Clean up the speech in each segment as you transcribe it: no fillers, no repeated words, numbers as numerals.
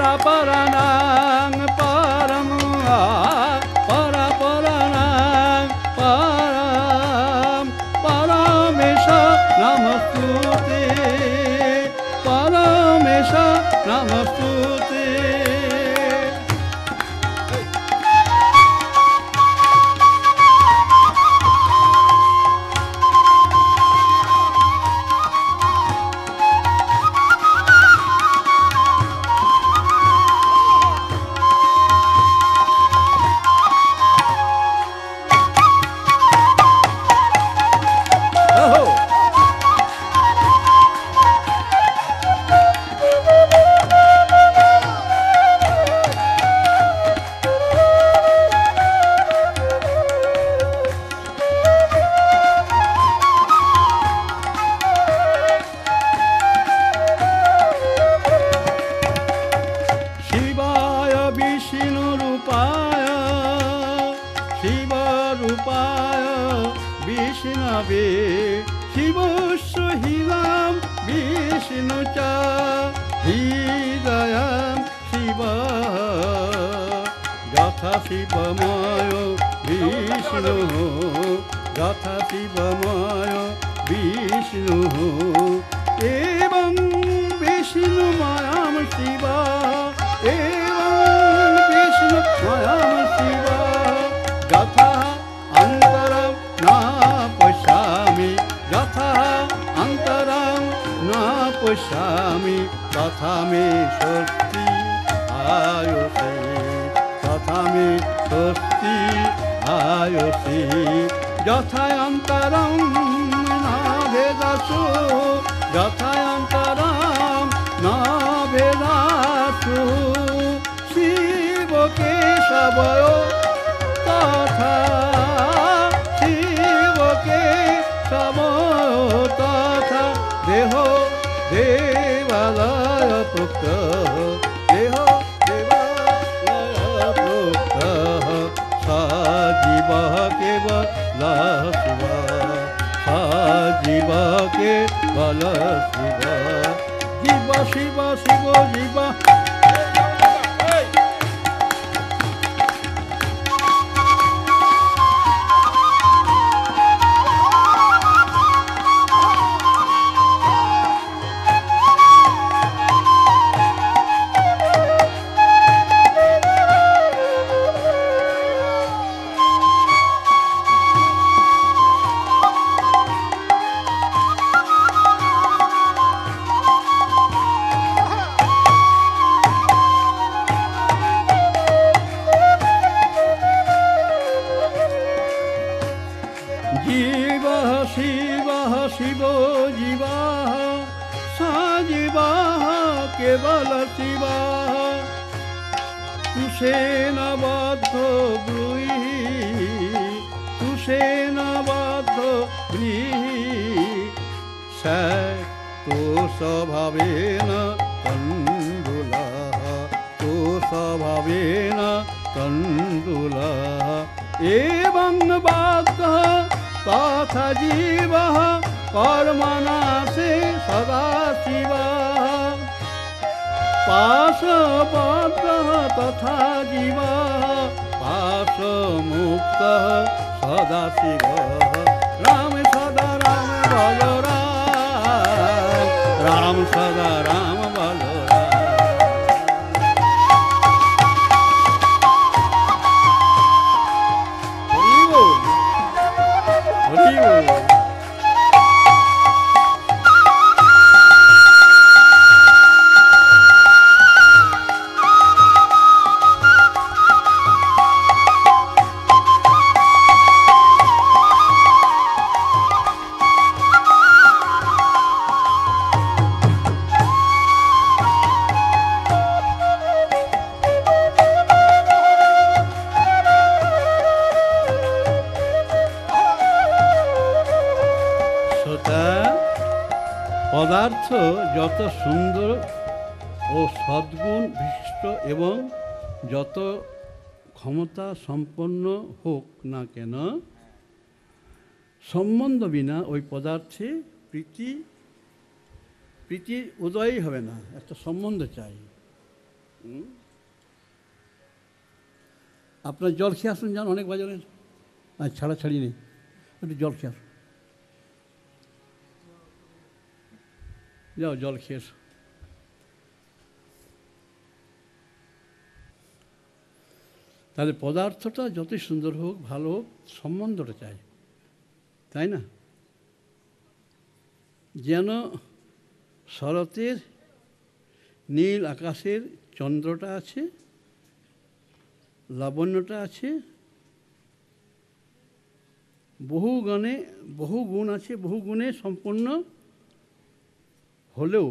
পরাপরানাং পরম পরাপরানাং পরম পরমেশ নমস্তুতে পরমেশ নমস্তুতে। বিষ্ণবে শিবস্য হিলাম বিষ্ণু চ হৃদয়ং শিব যথা শিবময় বিষ্ণু যথা শিবময় বিষ্ণু এবং বিষ্ণুময়ং শিব এবং বিষ্ণুময়ং শিব যথা অন্তরম না পশ্যামি যথা অন্তরম না পশ্যামি তথা মে স্বস্তি আয়সে তথা মে স্বস্তি আয়সে যথা অন্তরম না ভেদাসু যথা অন্তরম না ভেদাসু শিব কেশবয় তথা তথা দেহ দেবালয় প্রক্ত দেহ দেবালয় প্রক্ত সজীব কেবল শিব সজীব কেবল শিব জীব শিব শিব জীব। জীব শিব শিব জীব সজীব কেবল শিব তুষেণ বদ্ধ ব্রূহি তুষেণ বদ্ধ ব্রীহি তো স্বভাবেন তণ্ডুলः তো স্বভাবেন তণ্ডুলः এবং বাধ্যः তথা জীবः কর্মনাশে সদা শিবः পাশবদ্ধः তথা জীবः পাশমুক্তः সদা শিবः রাম সদা রাম বল রাম রাম সদা রাম বল পদার্থ যত সুন্দর ও সদ্গুণ বিশিষ্ট এবং যত ক্ষমতা সম্পন্ন হোক না কেন সম্বন্ধ বিনা ওই পদার্থে প্রীতির উদয়ই হবে না, একটা সম্বন্ধ চাই। আপনার জল খেয়ে আসুন, যান, অনেক বাজারের আর ছাড়াছাড়ি নেই, একটু জল খেয়ে আসুন, যাও জল খেয়ে এসো। তাহলে পদার্থটা যতই সুন্দর হোক, ভালো হোক, সম্বন্ধটা চাই, তাই না? যেন শরতের নীল আকাশের চন্দ্রটা আছে, লাবণ্যটা আছে, বহু গুণ আছে, বহু গুণে সম্পন্ন হলেও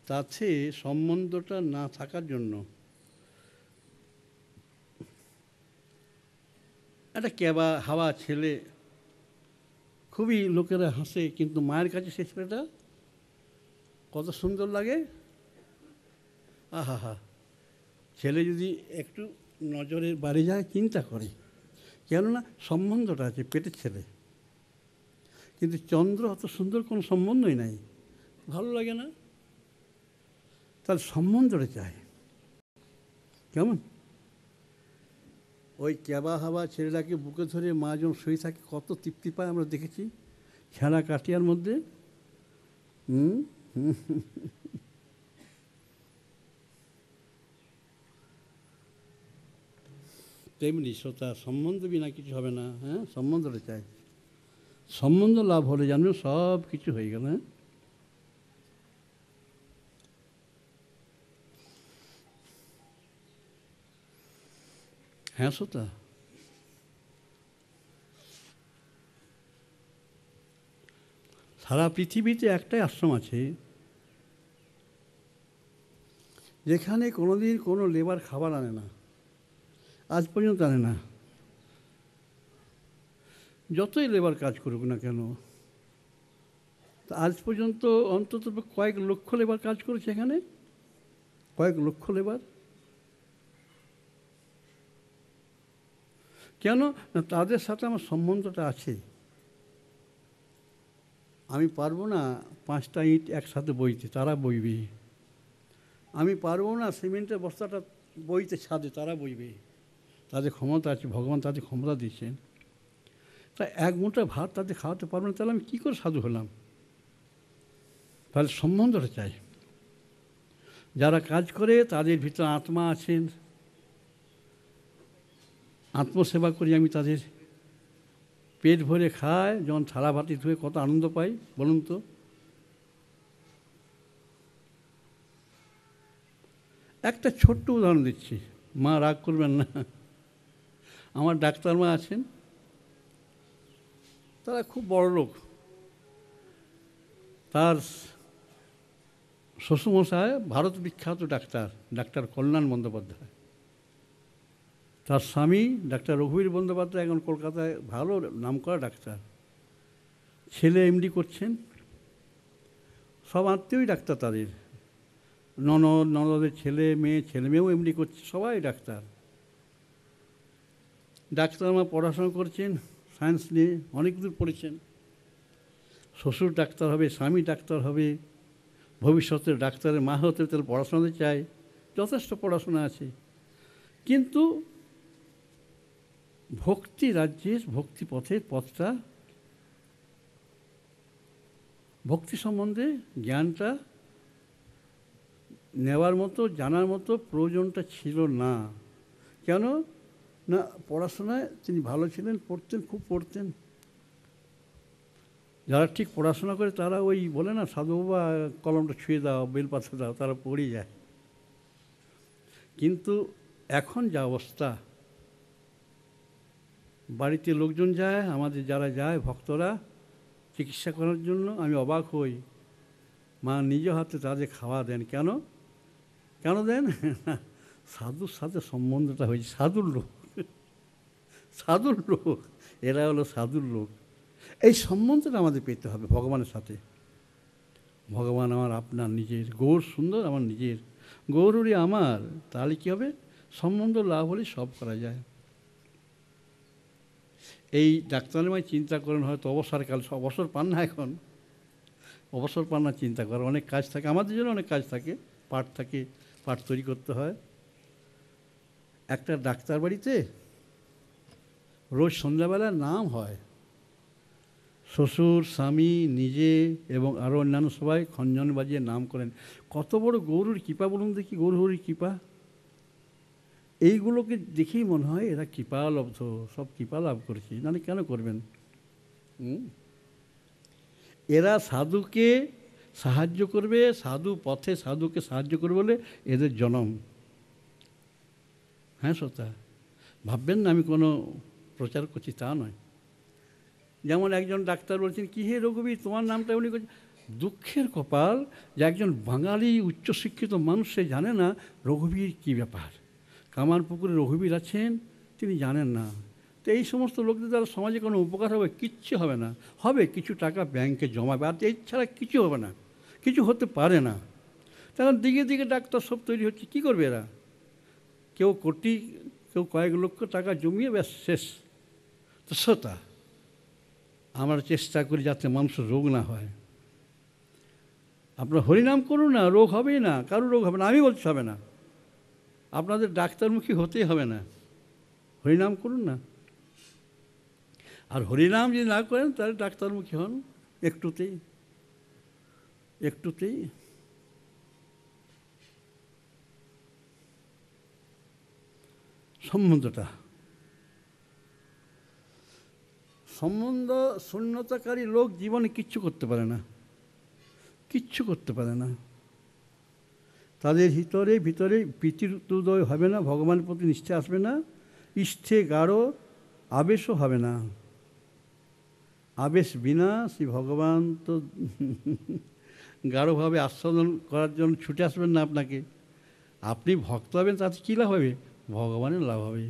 তাতে সম্বন্ধটা না থাকার জন্য একটা ক্যাবা হাওয়া ছেলে, খুবই লোকেরা হাসে, কিন্তু মায়ের কাছে সে ছেলেটা কত সুন্দর লাগে। আহা, ছেলে যদি একটু নজরের বাড়ি যায় চিন্তা করে, কেননা সম্বন্ধটা আছে, পেটের ছেলে। কিন্তু চন্দ্র অত সুন্দর কোনো সম্বন্ধই নাই, ভালো লাগে না, তার সম্বন্ধটা চাই। কেমন ওই ক্যাবা হাওয়া ছেলেটাকে বুকে ধরে মা যখন শুয়ে থাকে কত তৃপ্তি পায়, আমরা দেখেছি খেলা কাটিয়ার মধ্যে। তেমনি শ্রোতা, সম্বন্ধ বিনা কিছু হবে না। হ্যাঁ, সম্বন্ধটা চাই, সম্বন্ধ লাভ হলে জানবেন সব কিছু হয়ে গেল। হ্যাঁ শ্রোতা, সারা পৃথিবীতে একটাই আশ্রম আছে যেখানে কোনোদিন কোনো লেবার খাবার আনে না, আজ পর্যন্ত আনে না, যতই লেবার কাজ করুক না কেন। আজ পর্যন্ত অন্তত কয়েক লক্ষ লেবার কাজ করেছে এখানে, কয়েক লক্ষ লেবার। কেন না, তাদের সাথে আমার সম্বন্ধটা আছে। আমি পারবো না 5টা ইট একসাথে বইতে, তারা বইবে। আমি পারবো না সিমেন্টের বস্তাটা বইতে ছাদে, তারা বইবে। তাদের ক্ষমতা আছে, ভগবান তাদের ক্ষমতা দিচ্ছেন। তাই এক মুঠো ভাত তাদের খাওয়াতে পারবো না, তাহলে আমি কী করে সাধু হলাম? তাহলে সম্বন্ধটা চাই। যারা কাজ করে তাদের ভিতরে আত্মা আছেন, আত্মসেবা করি আমি, তাদের পেট ভরে খায়, যখন থালা বাটি ধুয়ে কত আনন্দ পাই বলুন তো। একটা ছোট্ট উদাহরণ দিচ্ছি, মা রাগ করবেন না। আমার ডাক্তার মা আছেন, তারা খুব বড় লোক। তার শ্বশুরমশাই ভারত বিখ্যাত ডাক্তার কল্যাণ বন্দ্যোপাধ্যায়। তার স্বামী ডাক্তার রঘুবীর বন্দ্যোপাধ্যায় এখন কলকাতায় ভালো নামকরা ডাক্তার। ছেলে এমডি করছেন, সব আত্মীয়ই ডাক্তার তাদের, ননদের ছেলে মেয়েও এমডি করছে, সবাই ডাক্তার। ডাক্তার মা পড়াশোনা করছেন সায়েন্স নিয়ে, অনেক দূর পড়েছেন। শ্বশুর ডাক্তার হবে, স্বামী ডাক্তার হবে, ভবিষ্যতের ডাক্তারের মা হতে তাহলে পড়াশোনাতে চায়, যথেষ্ট পড়াশোনা আছে। কিন্তু ভক্তি রাজ্যের ভক্তি পথটা, ভক্তি সম্বন্ধে জ্ঞানটা নেওয়ার মতো, জানার মতো প্রয়োজনটা ছিল না। কেন না, পড়াশোনায় তিনি ভালো ছিলেন, পড়তেন, খুব পড়তেন। যারা ঠিক পড়াশোনা করে তারা ওই বলে না, সাধু বাবা কলমটা ছুঁয়ে দাও, বেলপাতা দাও, তারা পড়ে যায়। কিন্তু এখন যা অবস্থা, বাড়িতে লোকজন যায়, আমাদের যারা যায় ভক্তরা চিকিৎসা করার জন্য, আমি অবাক হই। মা নিজ হাতে তাদের খাওয়া দেন। কেন দেন? সাধুর সাথে সম্বন্ধটা হয়েছে, সাধুর লোক, এরা হলো সাধুর লোক। এই সম্বন্ধটা আমাদের পেতে হবে ভগবানের সাথে। ভগবান আমার আপনার নিজের, গৌর সুন্দর আমার নিজের, গৌরী আমার, তাহলে কী হবে? সম্বন্ধ লাভ হলে সব করা যায়। এই ডাক্তারের মায় চিন্তা করেন, হয়তো অবসরকাল, অবসর পান না, এখন অবসর পান না, চিন্তা করেন, অনেক কাজ থাকে আমাদের জন্য, অনেক কাজ থাকে, পাঠ থাকে, পাট তৈরি করতে হয়। একটা ডাক্তার বাড়িতে রোজ সন্ধ্যাবেলা নাম হয়, শ্বশুর, স্বামী, নিজে এবং আরও অন্যান্য সবাই খঞ্জন বাজিয়ে নাম করেন। কত বড় গৌরীর কৃপা বলুন দেখি, গৌরহরির কৃপা। এইগুলোকে দেখেই মনে হয় এরা কৃপালব্ধ, সব কৃপা লাভ করেছে, জানি কেন করবেন। এরা সাধুকে সাহায্য করবে, সাধু পথে সাধুকে সাহায্য করবে বলে এদের জনম। হ্যাঁ শ্রোতা, ভাববেন না আমি কোনো প্রচার করছি, তা নয়। যেমন একজন ডাক্তার বলছেন, কী হে রঘুবীর, তোমার নামটা উনি করছেন। দুঃখের কপাল যে একজন বাঙালি উচ্চশিক্ষিত মানুষ সে জানে না রঘুবীর কী ব্যাপার। কামারপুকুরে রঘুবীর আছেন, তিনি জানেন না। তো এই সমস্ত লোকদের দ্বারা সমাজে কোনো উপকার হবে? কিচ্ছু হবে না। হবে কিছু টাকা ব্যাংকে জমাবে, আর এছাড়া কিছু হবে না, কিছু হতে পারে না। তখন দিকে দিকে ডাক্তার সব তৈরি হচ্ছে, কী করবে এরা? কেউ কোটি, কেউ কয়েক লক্ষ টাকা জমিয়ে ব্যাস শেষ। তো শ্রোতা, আমরা চেষ্টা করি যাতে মানুষের রোগ না হয়। আপনারা হরিনাম করুন না, রোগ হবেই না, কারোর রোগ হবে না। আমি বলছি হবে না, আপনাদের ডাক্তারমুখী হতেই হবে না, হরিনাম করুন না। আর হরিনাম যদি না করেন তাহলে ডাক্তারমুখী হন একটুতেই একটুতেই। সম্বন্ধ শূন্যতাকারী লোক জীবনে কিচ্ছু করতে পারে না, কিচ্ছু করতে পারে না। তাদের ভিতরে প্রীতির উদয় হবে না, ভগবানের প্রতি নিষ্ঠা আসবে না, ইষ্টে গাঢ় আবেশও হবে না। আবেশ বিনা শ্রী ভগবান তো গাঢ়ভাবে আস্বাদন করার জন্য ছুটে আসবেন না আপনাকে। আপনি ভক্ত হবেন, তাতে কী লাভ হবে? ভগবানের লাভ হবে।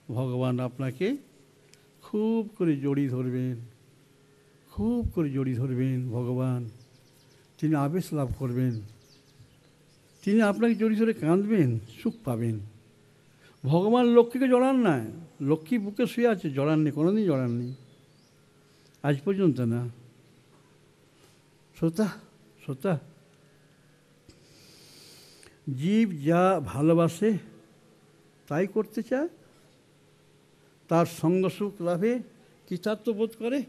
ভগবান আপনাকে খুব করে জড়িয়ে ধরবেন, খুব করে জড়িয়ে ধরবেন ভগবান। তিনি আবেশ লাভ করবেন, তিনি আপনাকে জড়িয়ে ধরে কাঁদবেন, সুখ পাবেন। ভগবান লক্ষ্মীকে জড়ান না, লক্ষ্মী বুকে শুয়ে আছে, জড়াননি, কোনোদিন জড়াননি আজ পর্যন্ত না। শ্রোতা, জীব যা ভালোবাসে তাই করতে চায়, তার সঙ্গ সুখ লাভে কৃতার্থ বোধ করে।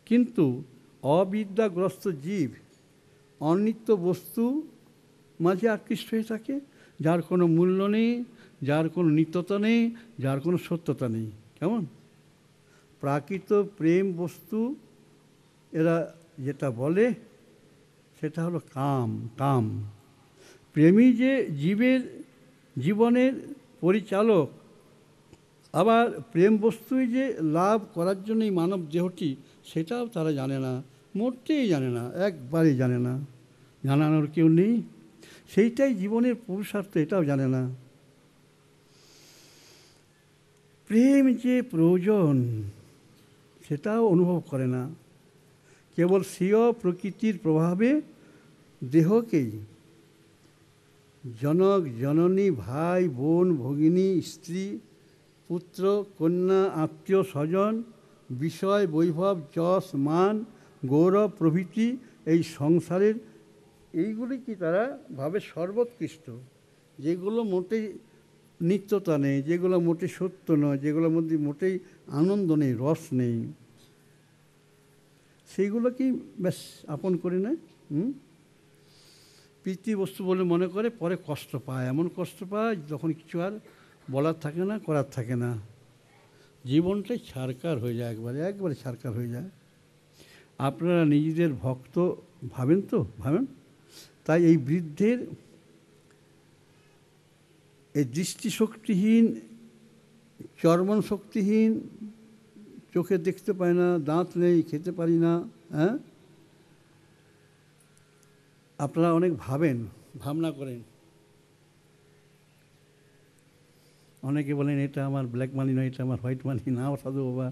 কিন্তু অবিদ্যাগ্রস্ত জীব অনিত্য বস্তু মাঝে আকৃষ্ট হয়ে থাকে, যার কোনো মূল্য নেই, যার কোনো নিত্যতা নেই, যার কোনো সত্যতা নেই। কেমন প্রাকৃত প্রেম বস্তু এরা যেটা বলে সেটা হলো কাম। প্রেমী যে জীবের জীবনের পরিচালক, আবার প্রেম বস্তুই যে লাভ করার জন্য এই মানব দেহটি, সেটাও তারা জানে না, মোটেই জানে না, একবারেই জানে না, জানানোর কেউ নেই। সেইটাই জীবনের পুরুষার্থ, এটাও জানে না। প্রেম যে প্রয়োজন সেটাও অনুভব করে না, কেবল স্বীয় প্রকৃতির প্রভাবে দেহকেই জনক জননী, ভাই বোন, ভগিনী, স্ত্রী, পুত্র, কন্যা, আত্মীয় স্বজন, বিষয়, বৈভব, যশ, মান, গৌরব প্রভৃতি এই সংসারের এইগুলি কি তারা ভাবে সর্বোৎকৃষ্ট, যেগুলো মোটেই নিত্যতা নেই, যেগুলো মোটেই সত্য নয়, যেগুলোর মধ্যে মোটেই আনন্দ নেই, রস নেই, সেইগুলোকেই বেশ আপন করে নেয়। প্রীতি বস্তু বলে মনে করে, পরে কষ্ট পায়, এমন কষ্ট পায় যখন কিছু আর বলার থাকে না, করার থাকে না। জীবনটাই ছারকার হয়ে যায়, একবারে ছারকার হয়ে যায়। আপনারা নিজেদের ভক্ত ভাবেন তো? ভাবেন? তাই এই বৃদ্ধের এই দৃষ্টিশক্তিহীন, চর্মণ শক্তিহীন, চোখে দেখতে পায় না, দাঁত নেই, খেতে পারি না, হ্যাঁ, আপনারা অনেক ভাবনা করেন। অনেকে বলেন এটা আমার ব্ল্যাক মানি নয়, এটা আমার হোয়াইট মানি না, সাধু বাবা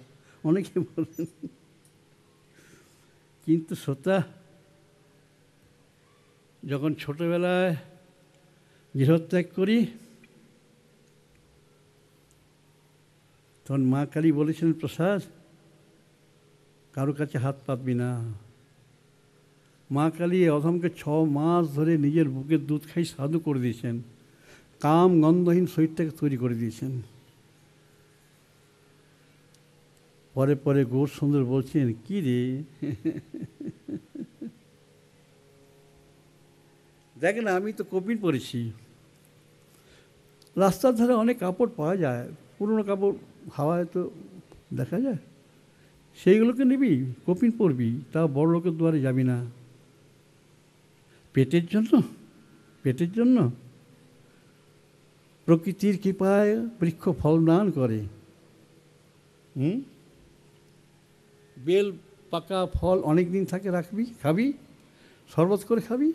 অনেকে বলেন। কিন্তু শ্রোতা, যখন ছোটোবেলায় গৃহত্যাগ করি তখন মা কালী বলেছিলেন, প্রসাদ কারো কাছে হাত পাতবি না, মা কালী অধমকে 6 মাস ধরে নিজের বুকের দুধ খাই সাধু করে দিয়েছেন, কাম গন্ধহীন শরীরটাকে তৈরি করে দিয়েছেন। পরে পরে গৌর সুন্দর বলছেন, কি রে দেখ না, আমি তো কপিন পরেছি, রাস্তার ধারে অনেক কাপড় পাওয়া যায়, পুরনো কাপড় হাওয়ায় তো দেখা যায়, সেইগুলোকে নিবি, কপিন পরবি, তা বড় লোকের দুয়ারে যাবি না। পেটের জন্য, পেটের জন্য প্রকৃতির কৃপায় বৃক্ষ ফল দান করে। বেল পাকা ফল অনেক দিন থাকে, রাখবি, খাবি, শরবত করে খাবি।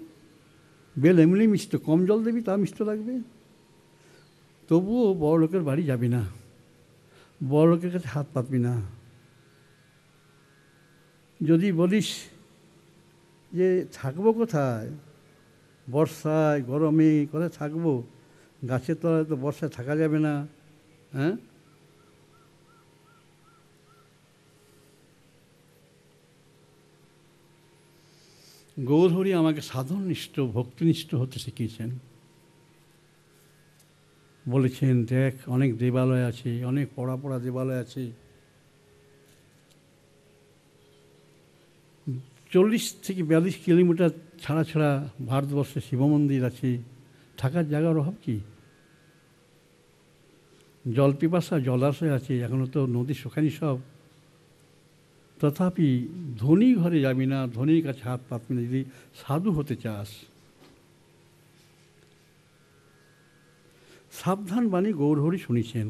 বেল এমনি মিষ্ট, কম জল দেবি তা মিষ্ট লাগবে। তবুও বড় লোকের বাড়ি যাবি না, বড় লোকের কাছে হাত পাতবি না। যদি বলিস যে থাকবো কোথায়, বর্ষায় গরমে কোথায় থাকবো, গাছের তলায় তো বর্ষায় থাকা যাবে না, হ্যাঁ। গৌরহরি আমাকে সাধননিষ্ঠ ভক্তিনিষ্ঠ হতে শিখিয়েছেন। বলেছেন, দেখ অনেক দেবালয় আছে, অনেক পড়া পড়া দেবালয় আছে, 40 থেকে 42 কিলোমিটার ছাড়া ছাড়া ভারতবর্ষে শিব মন্দির আছে, থাকার জায়গার অভাব কি? জল পিপাসা জলাশয় আছে, এখনও তো নদী শুকানি সব। তথাপি ধনী ঘরে যাবি না, ধনীর কাছে হাত পাতবি না যদি সাধু হতে চাস। সাবধান বাণী গৌরহরি শুনেছেন।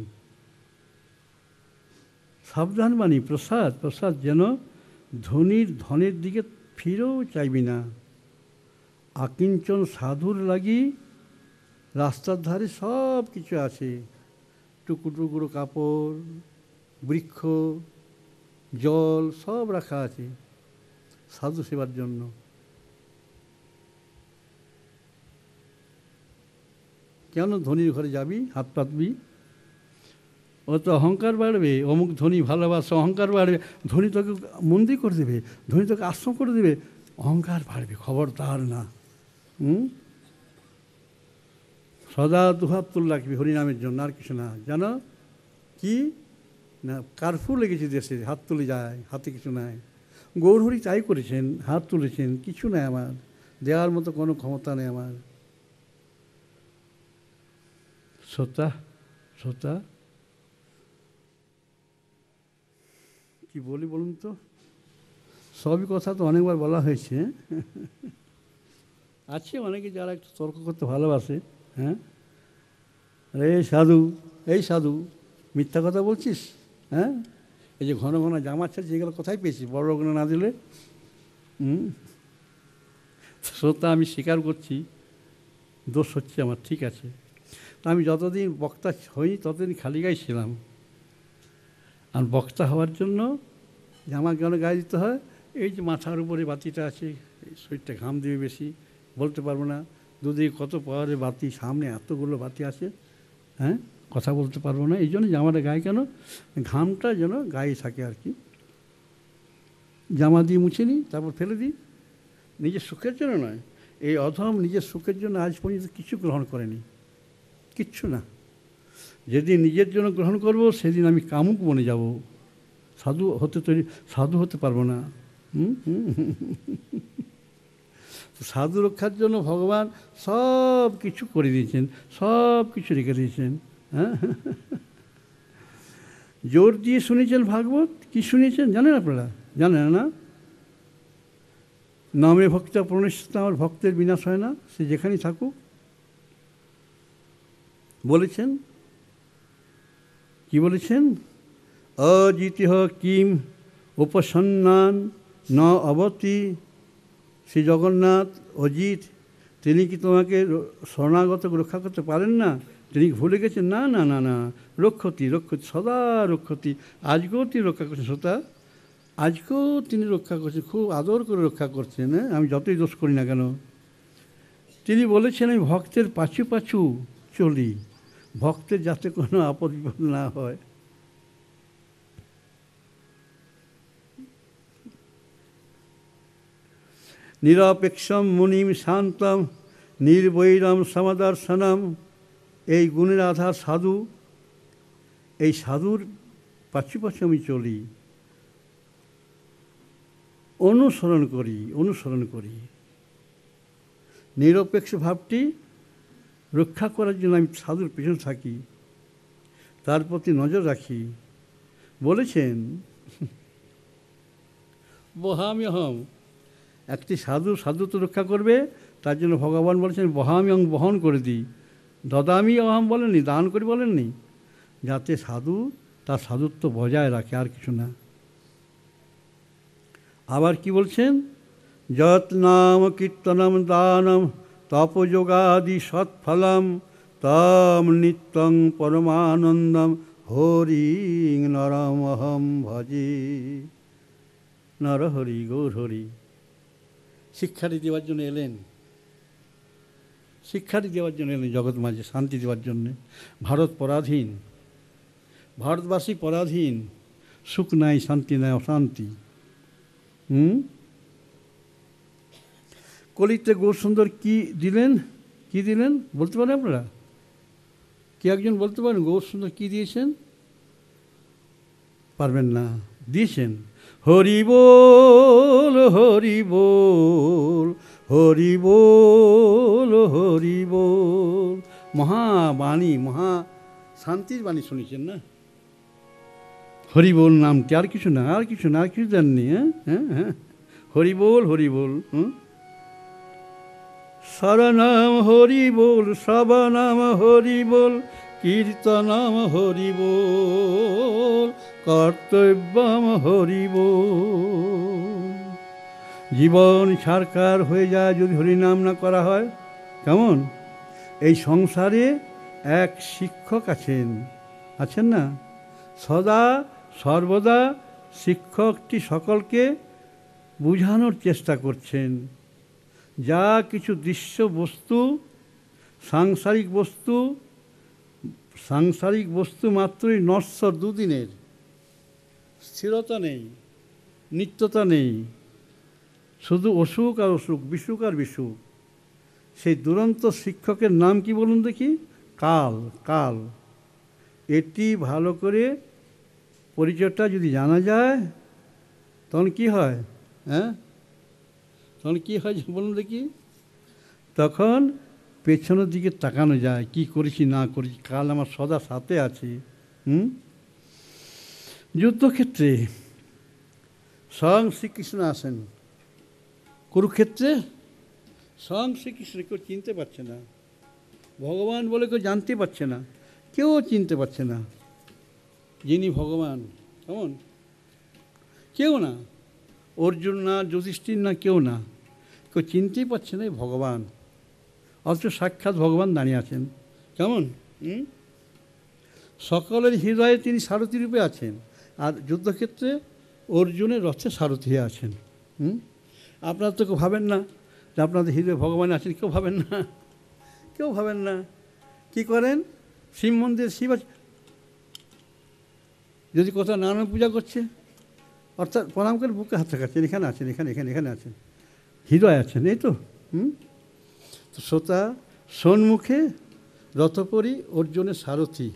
সাবধান বাণী, প্রসাদ, প্রসাদ যেন ধনীর ধনের দিকে ফিরেও চাইবি না। আকিঞ্চন সাধুর লাগি রাস্তার ধারে সব কিছু আছে, টুকরো টুকরো কাপড়, বৃক্ষ, জল সব রাখা আছে সাধু সেবার জন্য। কেন ধনীর ঘরে যাবি, হাত পাতবি? ও তো অহংকার বাড়বে, অমুক ধনী ভালোবাসা, অহংকার বাড়বে, ধনী তোকে মন্দির করে দেবে, ধনী তোকে আশ্রম করে দেবে, অহংকার বাড়বে, খবরদার না। সদা দুহাত তুল রাখবি হরিনামের জন্য, আর কিছু না। জানো কি না, কারফিউ লেগেছে দেশে, হাত তুলে যায়, হাতে কিছু নাই। গৌরহরি তাই করেছেন, হাত তুলেছেন, কিছু নাই আমার, দেওয়ার মতো কোনো ক্ষমতা নেই আমার। শ্রোতা, শ্রোতা কি বলি বলুন তো, সবই কথা তো অনেকবার বলা হয়েছে। আছে অনেকে যারা একটু তর্ক করতে ভালোবাসে, হ্যাঁ, এই সাধু, এই সাধু মিথ্যা কথা বলছিস, হ্যাঁ, এই যে ঘন ঘন জামা ছাড়ছে, এগুলো কোথায় পেয়েছিস, বড় লোক না দিলে? শ্রোতা, আমি স্বীকার করছি দোষ হচ্ছে আমার, ঠিক আছে। আমি যতদিন বক্তা হই ততদিন খালি গায়ে ছিলাম, আর বক্তা হওয়ার জন্য জামা কেন গায়ে দিতে হয়, এই যে মাথার উপরে বাতিটা আছে, এই শরীরটা ঘাম দিবে বেশি, বলতে পারবো না, দুদিকে কত পাওয়ারের বাতি, সামনে এতগুলো বাতি আছে, হ্যাঁ, কথা বলতে পারবো না, এই জন্য জামাটা গায়ে কেন, ঘামটা যেন গায়ে থাকে আর কি। জামা দিয়ে মুছে নিই, তারপর ফেলে দিই, নিজের সুখের জন্য নয়। এই অধম নিজের সুখের জন্য আজ পর্যন্ত কিছু গ্রহণ করেনি, কিচ্ছু না। যেদিন নিজের জন্য গ্রহণ করব সেদিন আমি কামুক বনে যাব, সাধু হতে তৈরি, সাধু হতে পারবো না। সাধু রক্ষার জন্য ভগবান সব কিছু করে দিয়েছেন, সব কিছু রেখে দিয়েছেন। হ্যাঁ, জোর দিয়ে শুনেছেন ভাগবত, কি শুনেছেন জানেন আপনারা? জানেন না? নামে ভক্তা প্রণিষ্ঠ, আমার ভক্তের বিনাশ হয় না, সে যেখানেই থাকুক। বলেছেন, কি বলেছেন? অজিতিহ কিম উপসন্নান ন অবতি। শ্রী জগন্নাথ অজিত, তিনি কি তোমাকে শরণাগত রক্ষা করতে পারেন না? তিনি ভুলে গেছেন? না না না না, রক্ষতি রক্ষতি, সদা রক্ষতি। আজকেও তিনি রক্ষা করছেন শ্রোতা, আজকেও তিনি রক্ষা করছেন, খুব আদর করে রক্ষা করছেন। হ্যাঁ, আমি যতই দোষ করি না কেন। তিনি বলেছেন, আমি ভক্তের পাছু পাছু চলি, ভক্তের যাতে কোনো আপদ বিপদ না হয়। নিরপেক্ষম মুনিম শান্তম নির্বৈরম সমদর্শনম। এই গুণের আধার সাধু, এই সাধুর পাশে পাশে আমি চলি, অনুসরণ করি। নিরপেক্ষ ভাবটি রক্ষা করার জন্য আমি সাধুর পেছনে থাকি, তার প্রতি নজর রাখি। বলেছেন বহামি অহম, একটি সাধুত্ব রক্ষা করবে, তার জন্য ভগবান বলেছেন বহামি অহম, বহন করে দিই। দদামি অহম বলেননি, দান করি বলেননি, যাতে সাধু তার সাধুত্ব বজায় রাখে, আর কিছু না। আবার কি বলছেন, যৎ নাম কীর্তনম দানম তপযোগাদি সৎফলম তম নিত্যং পরমানন্দম হরিং নরমহম ভজে। নরহরি গৌর হরি। শিক্ষাটি দেওয়ার জন্য এলেন, জগৎ মাঝে শান্তি দেওয়ার জন্যে। ভারত পরাধীন, ভারতবাসী পরাধীন, সুখ নাই, শান্তি নাই, অশান্তি। কলিতে গৌরসুন্দর কি দিলেন বলতে পারেন আপনারা? কি একজন বলতে পারেন গৌরসুন্দর কি দিয়েছেন? পারবেন না। দিয়েছেন হরি বল, হরি বল, হরি বল, হরি বল। মহাবাণী, মহা শান্তির বাণী শুনেছেন না? হরি বল নামটি, আর কিছু না, আর কিছু জাননি। হ্যাঁ, হরি বল, হরি বল। শরণম হরি বল, শ্রবণম হরি বল, কীর্তনম হরি বল, কর্তব্যম হরি বল। জীবন ছারকার হয়ে যায় যদি হরিনাম না করা হয়। কেমন? এই সংসারে এক শিক্ষক আছেন না? সদা সর্বদা শিক্ষকটি সকলকে বুঝানোর চেষ্টা করছেন। যা কিছু দৃশ্য বস্তু, সাংসারিক বস্তু মাত্রই নশ্বর, দুদিনের, স্থিরতা নেই, নিত্যতা নেই, শুধু অসুখ আর অসুখ, বিসুখ আর বিসুখ। সেই দুরন্ত শিক্ষকের নাম কি বলুন দেখি? কাল। এটি ভালো করে পরিচয়টা যদি জানা যায়, তখন কি হয়? তখন কি হয় বলুন দেখি? তখন পেছনের দিকে তাকানো যায়, কি করেছি না করেছি, কাল আমার সদা সাথে আছে। যুদ্ধক্ষেত্রে স্বয়ং শ্রীকৃষ্ণ আসেন, কুরুক্ষেত্রে স্বয়ং শ্রীকৃষ্ণ কেউ চিনতে পারছে না, ভগবান বলে কেউ জানতে পারছে না, কেউ চিনতে পারছে না যিনি ভগবান। কেমন? কেউ না, অর্জুন না, যুধিষ্ঠির না, কেউ চিনতেই পারছে না ভগবান, অথচ সাক্ষাৎ ভগবান দাঁড়িয়ে আছেন। কেমন? সকলের হৃদয়ে তিনি সারথি রূপে আছেন, আর যুদ্ধক্ষেত্রে অর্জুনের রথে সারথি হয়ে আছেন। আপনারা তো কেউ ভাবেন না যে আপনাদের হৃদয়ে ভগবান আছেন, কেউ ভাবেন না। কি করেন? শিব মন্দির, শিব আছে, যদি কোথাও নারায়ণ পূজা করছে, অর্থাৎ প্রণাম করে বুকে হাত রাখাচ্ছেন, এখানে আছেন, এখানে আছেন, হৃদয় আছেন, এই তো। তো শ্রোতা সন্মুখে রথপরি অর্জুনের সারথি,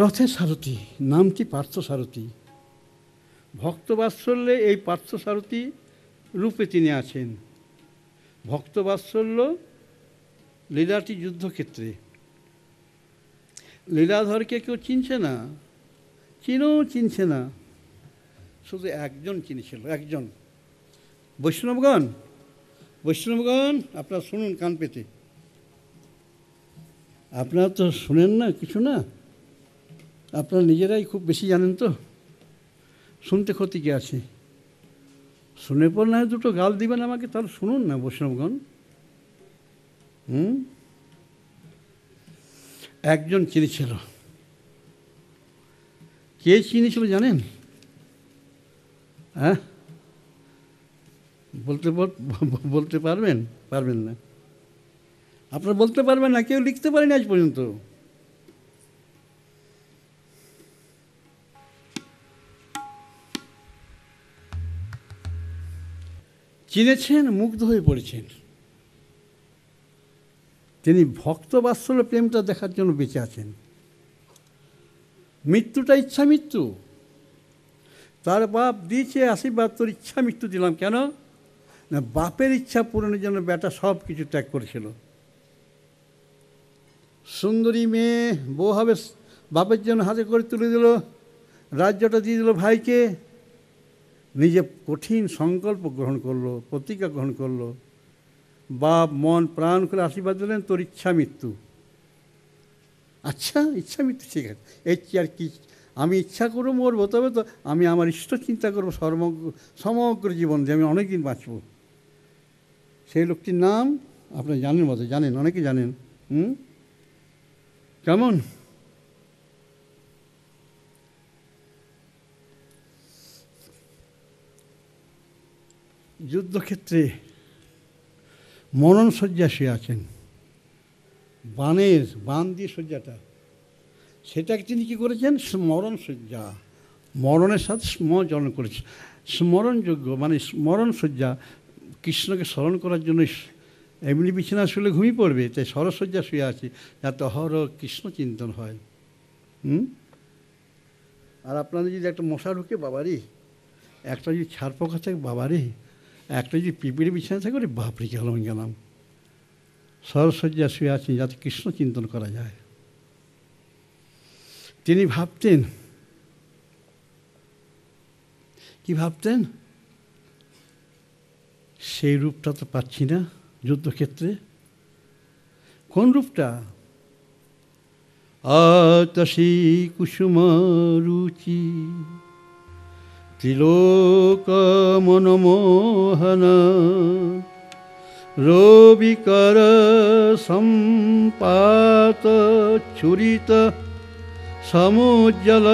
রথের সারথি, নামটি পার্থসারথি। ভক্তবাৎসল্যে এই পার্থসারথি রূপে তিনি আছেন। ভক্তবাৎসল্য লীলাটি যুদ্ধক্ষেত্রে, লীলাধরকে কেউ চিনছে না, শুধু একজন চিনেছিল, একজন। বৈষ্ণবগণ আপনারা শুনুন কান পেতে। আপনারা তো শুনেন না কিছু না, আপনারা নিজেরাই খুব বেশি জানেন, তো শুনতে ক্ষতি কি আছে? শুনে পর না দুটো গাল দিবেন আমাকে, তাহলে শুনুন না বৈষ্ণবগণ। একজন চিনেছিল। কে চিনেছিল জানেন? বলতে পারবেন না? আপনারা বলতে পারবেন না? কেউ লিখতে পারেনি আজ পর্যন্ত। চিনেছেন, মুগ্ধ হয়ে পড়েছেন। তিনি ভক্তবাৎসল্য প্রেমটা দেখার জন্য বেঁচে আছেন। মৃত্যুটা ইচ্ছা মৃত্যু। তার বাপ দিয়েছে আশীর্বাদ, তোর ইচ্ছা মৃত্যু দিলাম। কেন না, বাপের ইচ্ছা পূরণের জন্য বেটা সব কিছু ত্যাগ করেছিল। সুন্দরী মেয়ে বউ হবে, বাপের জন্য হাতে করে তুলে দিল, রাজ্যটা দিয়ে দিল ভাইকে। নিজে কঠিন সংকল্প গ্রহণ করলো, প্রতিজ্ঞা গ্রহণ করলো। বাপ মন প্রাণ করে আশীর্বাদ দিলেন, তোর ইচ্ছা মৃত্যু। আচ্ছা, ইচ্ছা মৃত্যু ঠিক আছে, এই আর কি, আমি ইচ্ছা করবো মরবো, তবে তো আমি আমার ইষ্ট চিন্তা করবো সমগ্র জীবন যে আমি অনেকদিন বাঁচব। সেই লোকটির নাম আপনি জানেন, মতো জানেন, অনেকে জানেন। কেমন? যুদ্ধক্ষেত্রে মরণশয্যা শুয়ে আছেন, বান দিয়ে শয্যাটা, সেটাকে তিনি কী করেছেন? স্মরণশয্যা, মরণের সাথে স্মরণ করেছেন। স্মরণযোগ্য মানে স্মরণশয্যা, কৃষ্ণকে স্মরণ করার জন্য। এমনি বিছানা শুলে ঘুমিয়ে পড়বে, তাই সরসজ্জা শুয়ে আছে, যাতে অহরহ কৃষ্ণ চিন্তন হয়। আর আপনাদের যদি একটা মশা ঢুকে, বাবারে, একটা যদি ছাড় পোকা থাকে, বাবারে, একটা যদি পিঁপড়ে বিছানা থাকে, বাপরে গেলাম। সরসজ্জা শুয়ে আছেন যাতে কৃষ্ণ চিন্তন করা যায়। তিনি ভাবতেন, কি ভাবতেন? সেই রূপটা তো পাচ্ছি না যুদ্ধক্ষেত্রে। কোন রূপটা? আতসী কুসুম রুচি ত্রিলোক মনমোহনা রবিকর সম্পাত ছুরিত সমুজ্জ্বল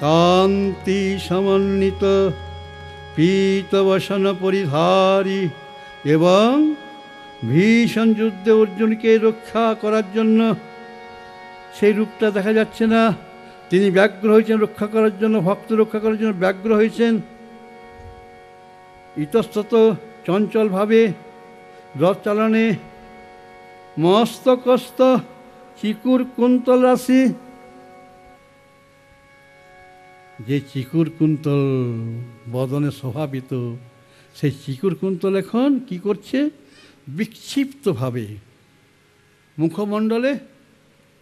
কান্তি সমন্বিত পীতবসন পরিধারী এবং ভীষণ যুদ্ধে অর্জুনকে রক্ষা করার জন্য সেই রূপটা দেখা যাচ্ছে না। তিনি ব্যগ্র হয়েছেন রক্ষা করার জন্য, ভক্ত রক্ষা করার জন্য ব্যগ্র হয়েছেন। ইতস্তত চঞ্চলভাবে রথ চালানে মস্তকস্থ চিকুর কুন্তল রাশি, যে চিকুর কুন্তল বদনে স্বভাবিত, সেই চিকুর কুন্তল এখন কি করছে? বিক্ষিপ্তভাবে মুখমণ্ডলে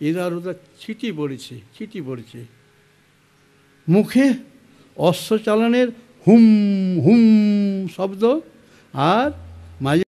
এদার ওদার ছিটি পড়েছে। মুখে অশ্ব চালানের হুম হুম শব্দ, আর মাঝে